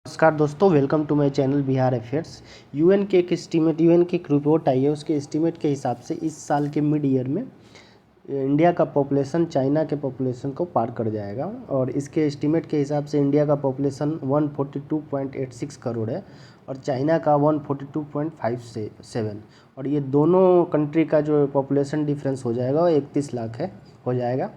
नमस्कार दोस्तों, welcome to my channel Bihar affairs. UN के एक एस्टीमेट यूएन की एक रिपोर्ट आई है। उसके एस्टीमेट के हिसाब से इस साल के मिड ईयर में इंडिया का पॉपुलेशन चाइना के पॉपुलेशन को पार कर जाएगा। और इसके एस्टीमेट के हिसाब से इंडिया का पॉपुलेशन 142.86 करोड़ है और चाइना का 142.57। और ये दोनों कंट्री का जो पॉपुलेशन डिफरेंस हो जाएगा वो 31 लाख हो जाएगा।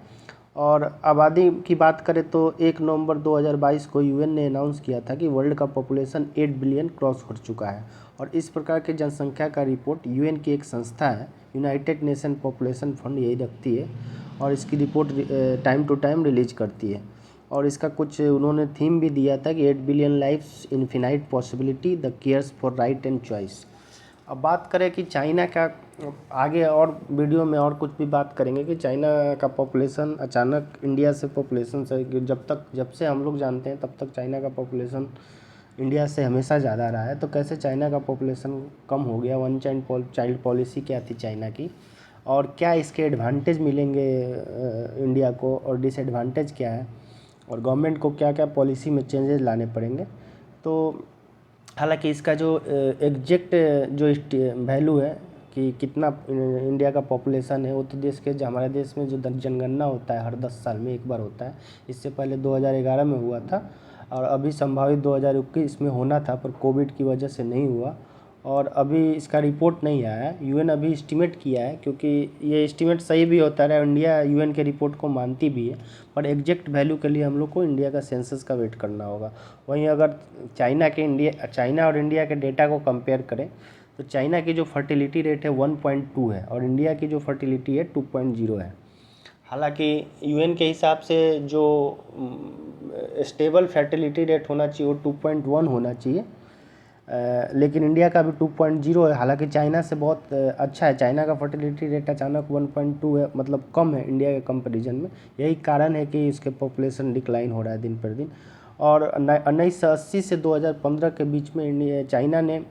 और आबादी की बात करें तो 1 नवंबर 2022 को यूएन ने अनाउंस किया था कि वर्ल्ड का पॉपुलेशन 8 बिलियन क्रॉस कर चुका है। और इस प्रकार के जनसंख्या का रिपोर्ट यूएन की एक संस्था है, यूनाइटेड नेशन पॉपुलेशन फंड, यही रखती है और इसकी report time to time release करती है। और इसका कुछ उन्होंने थीम भी दिया था कि 8 billion lifes, infinite possibility, the cares for right and choice. अब बात करें कि चाइना का, आगे और वीडियो में और कुछ भी बात करेंगे कि चाइना का पॉपुलेशन अचानक इंडिया से पॉपुलेशन से, जब से हम लोग जानते हैं तब तक चाइना का पॉपुलेशन इंडिया से हमेशा ज़्यादा रहा है। तो कैसे चाइना का पॉपुलेशन कम हो गया, वन चाइल्ड पॉलिसी क्या थी चाइना की, और क्या इसके एडवांटेज मिलेंगे इंडिया को और डिसएडवांटेज क्या है, और गवर्नमेंट को क्या क्या पॉलिसी में चेंजेस लाने पड़ेंगे। तो हालांकि इसका जो एग्जैक्ट जो वैल्यू है कि कितना इंडिया का पॉपुलेशन है, वो तो देश के, हमारे देश में जो जनगणना होता है हर 10 साल में एक बार होता है। इससे पहले 2011 में हुआ था और अभी संभावित 2021 में होना था, पर कोविड की वजह से नहीं हुआ। और अभी इसका रिपोर्ट नहीं आया है। यूएन अभी एस्टीमेट किया है, क्योंकि ये एस्टीमेट सही भी होता है, इंडिया यूएन के रिपोर्ट को मानती भी है, पर एग्जैक्ट वैल्यू के लिए हम लोग को इंडिया का सेंसस का वेट करना होगा। वहीं अगर चाइना और इंडिया के डेटा को कंपेयर करें तो चाइना की जो फर्टिलिटी रेट है 1.2 है और इंडिया की जो फर्टिलिटी है 2.0 है। हालांकि यूएन के हिसाब से जो स्टेबल फर्टिलिटी रेट होना चाहिए वो 2.1 होना चाहिए, लेकिन इंडिया का भी 2.0 है। हालांकि चाइना से बहुत अच्छा है। चाइना का फर्टिलिटी रेट अचानक 1.2 है, मतलब कम है इंडिया के कंपैरिजन में। यही कारण है कि इसके पॉपुलेशन डिक्लाइन हो रहा है दिन पर दिन। और 1980 से 2015 के बीच में चाइना ने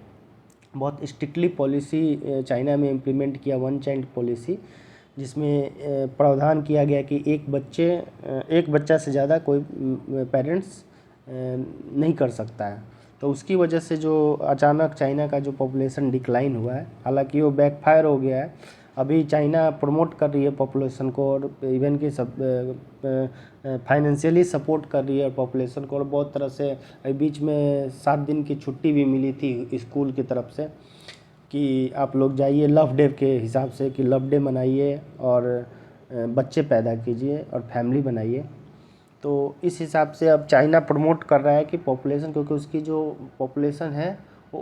बहुत स्ट्रिक्टली पॉलिसी चाइना में इम्प्लीमेंट किया, वन चाइल्ड पॉलिसी, जिसमें प्रावधान किया गया कि एक बच्चा से ज़्यादा कोई पेरेंट्स नहीं कर सकता है। तो उसकी वजह से जो अचानक चाइना का जो पॉपुलेशन डिक्लाइन हुआ है, हालांकि वो बैकफायर हो गया है। अभी चाइना प्रमोट कर रही है पॉपुलेशन को और इवन कि सब फाइनेंशियली सपोर्ट कर रही है पॉपुलेशन को। और बहुत तरह से बीच में 7 दिन की छुट्टी भी मिली थी स्कूल की तरफ से कि आप लोग जाइए लव डे के हिसाब से, कि लव डे मनाइए और बच्चे पैदा कीजिए और फैमिली बनाइए। तो इस हिसाब से अब चाइना प्रमोट कर रहा है कि पॉपुलेशन, क्योंकि उसकी जो पॉपुलेशन है वो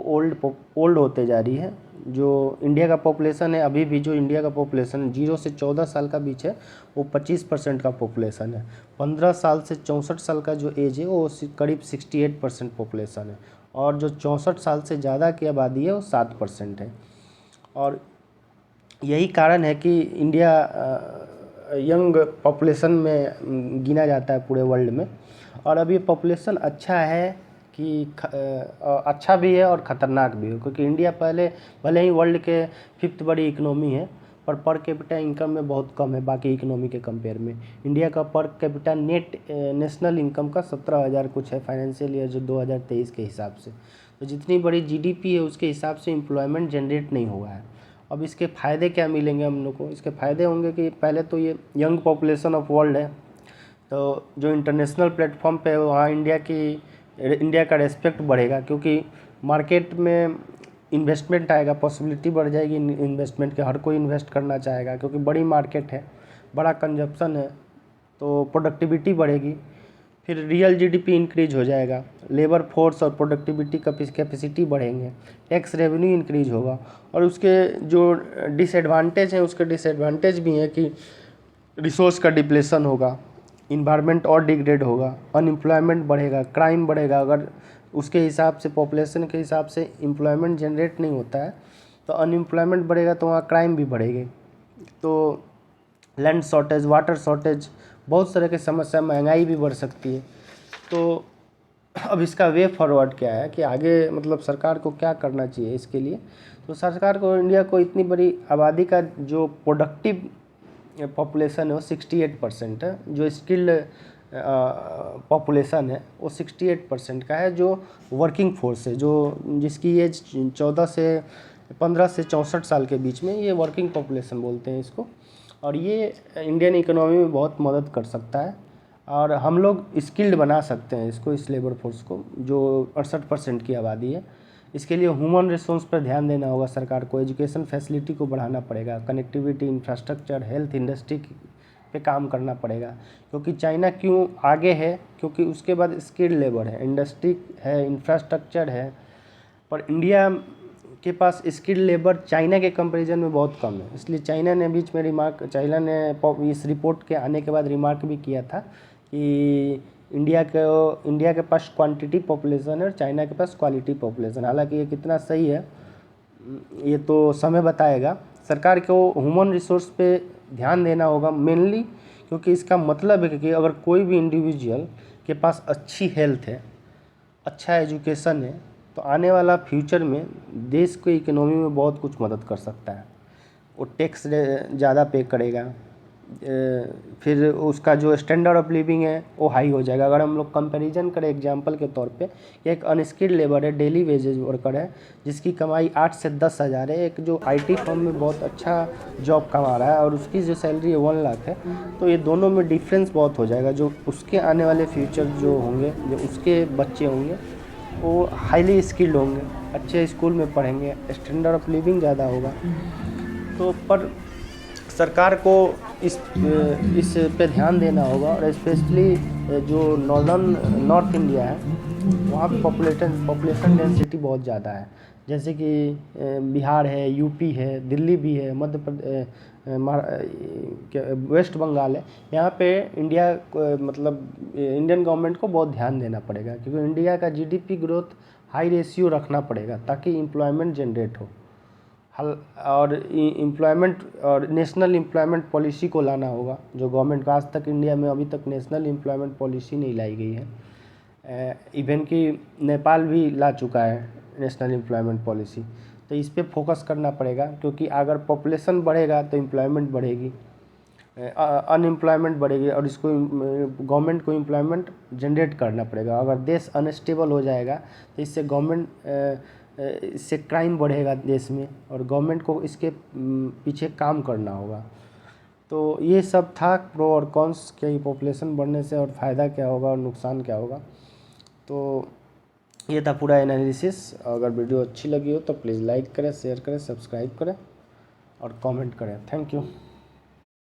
ओल्ड होते जा रही है। जो इंडिया का पॉपुलेशन है, अभी भी जो इंडिया का पॉपुलेशन 0 से 14 साल का बीच है वो 25% का पॉपुलेशन है। 15 साल से 64 साल का जो एज है वो करीब 68% पॉपुलेशन है। और जो 64 साल से ज़्यादा की आबादी है वो 7% है। और यही कारण है कि इंडिया यंग पॉपुलेशन में गिना जाता है पूरे वर्ल्ड में। और अब ये पॉपुलेशन अच्छा है कि अच्छा भी है और ख़तरनाक भी है, क्योंकि इंडिया भले ही वर्ल्ड के 5th बड़ी इकोनॉमी है, पर कैपिटा इनकम में बहुत कम है बाकी इकोनॉमी के कंपेयर में। इंडिया का per capita net national income का 17,000 कुछ है फाइनेंशियल ईयर जो 2023 के हिसाब से। तो जितनी बड़ी जीडीपी है उसके हिसाब से एम्प्लॉयमेंट जनरेट नहीं हुआ है। अब इसके फ़ायदे क्या मिलेंगे हम लोग को? इसके फ़ायदे होंगे कि पहले तो ये यंग पॉपुलेशन ऑफ वर्ल्ड है, तो जो इंटरनेशनल प्लेटफॉर्म पे है वहाँ इंडिया का रेस्पेक्ट बढ़ेगा, क्योंकि मार्केट में इन्वेस्टमेंट आएगा, पॉसिबिलिटी बढ़ जाएगी इन्वेस्टमेंट के। हर कोई इन्वेस्ट करना चाहेगा क्योंकि बड़ी मार्केट है, बड़ा कंजप्शन है, तो प्रोडक्टिविटी बढ़ेगी। फिर रियल जीडीपी इंक्रीज हो जाएगा, लेबर फोर्स और प्रोडक्टिविटी कैपेसिटी बढ़ेंगे, टैक्स रेवेन्यू इंक्रीज होगा। और उसके जो डिसएडवांटेज हैं उसके डिसएडवांटेज भी हैं कि रिसोर्स का डिप्लेशन होगा, इन्वायरमेंट और डिग्रेड होगा, अनएम्प्लॉयमेंट बढ़ेगा, क्राइम बढ़ेगा। अगर उसके हिसाब से पॉपुलेशन के हिसाब से एम्प्लॉयमेंट जनरेट नहीं होता है तो अनएम्प्लॉयमेंट बढ़ेगा, तो वहाँ क्राइम भी बढ़ेगी। तो लैंड शॉर्टेज, वाटर शॉर्टेज, बहुत तरह की समस्या, महंगाई भी बढ़ सकती है। तो अब इसका वे फॉरवर्ड क्या है कि आगे मतलब सरकार को क्या करना चाहिए इसके लिए? तो सरकार को, इंडिया को इतनी बड़ी आबादी का जो प्रोडक्टिव पॉपुलेशन है वो 68% है, जो स्किल्ड पॉपुलेशन है वो 68% का है, जो वर्किंग फोर्स है, जो जिसकी एज 15 से 64 साल के बीच में, ये वर्किंग पॉपुलेशन बोलते हैं इसको। और ये इंडियन इकोनॉमी में बहुत मदद कर सकता है और हम लोग स्किल्ड बना सकते हैं इसको, इस लेबर फोर्स को, जो 68% की आबादी है। इसके लिए ह्यूमन रिसोर्स पर ध्यान देना होगा सरकार को, एजुकेशन फैसिलिटी को बढ़ाना पड़ेगा, कनेक्टिविटी, इंफ्रास्ट्रक्चर, हेल्थ, इंडस्ट्री पे काम करना पड़ेगा। क्योंकि चाइना क्यों आगे है, क्योंकि उसके बाद स्किल्ड लेबर है, इंडस्ट्री है, इंफ्रास्ट्रक्चर है। पर इंडिया के पास स्किल्ड लेबर चाइना के कंपैरिजन में बहुत कम है। इसलिए चाइना ने बीच में चाइना ने इस रिपोर्ट के आने के बाद रिमार्क भी किया था कि इंडिया के पास क्वांटिटी पॉपुलेशन है और चाइना के पास क्वालिटी पॉपुलेशन। हालांकि ये कितना सही है ये तो समय बताएगा। सरकार को ह्यूमन रिसोर्स पे ध्यान देना होगा मेनली, क्योंकि इसका मतलब है कि अगर कोई भी इंडिविजुअल के पास अच्छी हेल्थ है, अच्छा एजुकेशन है, तो आने वाला फ्यूचर में देश को इकोनॉमी में बहुत कुछ मदद कर सकता है। वो टैक्स ज़्यादा पे करेगा, फिर उसका जो स्टैंडर्ड ऑफ लिविंग है वो हाई हो जाएगा। अगर हम लोग कंपैरिजन करें एग्जांपल के तौर पे, एक अनस्किल्ड लेबर है, डेली वेजेज वर्कर है, जिसकी कमाई 8 से 10 हज़ार है, एक जो आईटी फर्म में बहुत अच्छा जॉब कमा रहा है और उसकी जो सैलरी है 1 लाख है, तो ये दोनों में डिफरेंस बहुत हो जाएगा। जो उसके आने वाले फ्यूचर जो होंगे, जो उसके बच्चे होंगे, वो हाईली स्किल्ड होंगे, अच्छे स्कूल में पढ़ेंगे, स्टैंडर्ड ऑफ लिविंग ज़्यादा होगा। तो पर सरकार को इस पे ध्यान देना होगा। और स्पेशली जो नॉर्थ इंडिया है, वहाँ पे पॉपुलेशन डेंसिटी बहुत ज़्यादा है, जैसे कि बिहार है, यूपी है, दिल्ली भी है, मध्य प्रदेश, वेस्ट बंगाल है। यहाँ पे मतलब इंडियन गवर्नमेंट को बहुत ध्यान देना पड़ेगा, क्योंकि इंडिया का जीडीपी ग्रोथ हाई रेशियो रखना पड़ेगा ताकि एम्प्लॉयमेंट जनरेट हो। और एम्प्लॉयमेंट और नेशनल एम्प्लॉयमेंट पॉलिसी को लाना होगा, जो गवर्नमेंट का आज तक इंडिया में अभी तक नेशनल एम्प्लॉयमेंट पॉलिसी नहीं लाई गई है। इवन कि नेपाल भी ला चुका है नेशनल एम्प्लॉयमेंट पॉलिसी। तो इस पे फोकस करना पड़ेगा, क्योंकि अगर पॉपुलेशन बढ़ेगा तो एम्प्लॉयमेंट बढ़ेगी, अनएम्प्लॉयमेंट बढ़ेगी, और इसको गवर्नमेंट को एम्प्लॉयमेंट जनरेट करना पड़ेगा। अगर देश अनस्टेबल हो जाएगा तो इससे क्राइम बढ़ेगा देश में, और गवर्नमेंट को इसके पीछे काम करना होगा। तो ये सब था प्रो और कॉन्स के पॉपुलेशन बढ़ने से, और फ़ायदा क्या होगा और नुकसान क्या होगा। तो ये था पूरा एनालिसिस। अगर वीडियो अच्छी लगी हो तो प्लीज़ लाइक करें, शेयर करें, सब्सक्राइब करें और कमेंट करें। Thank you.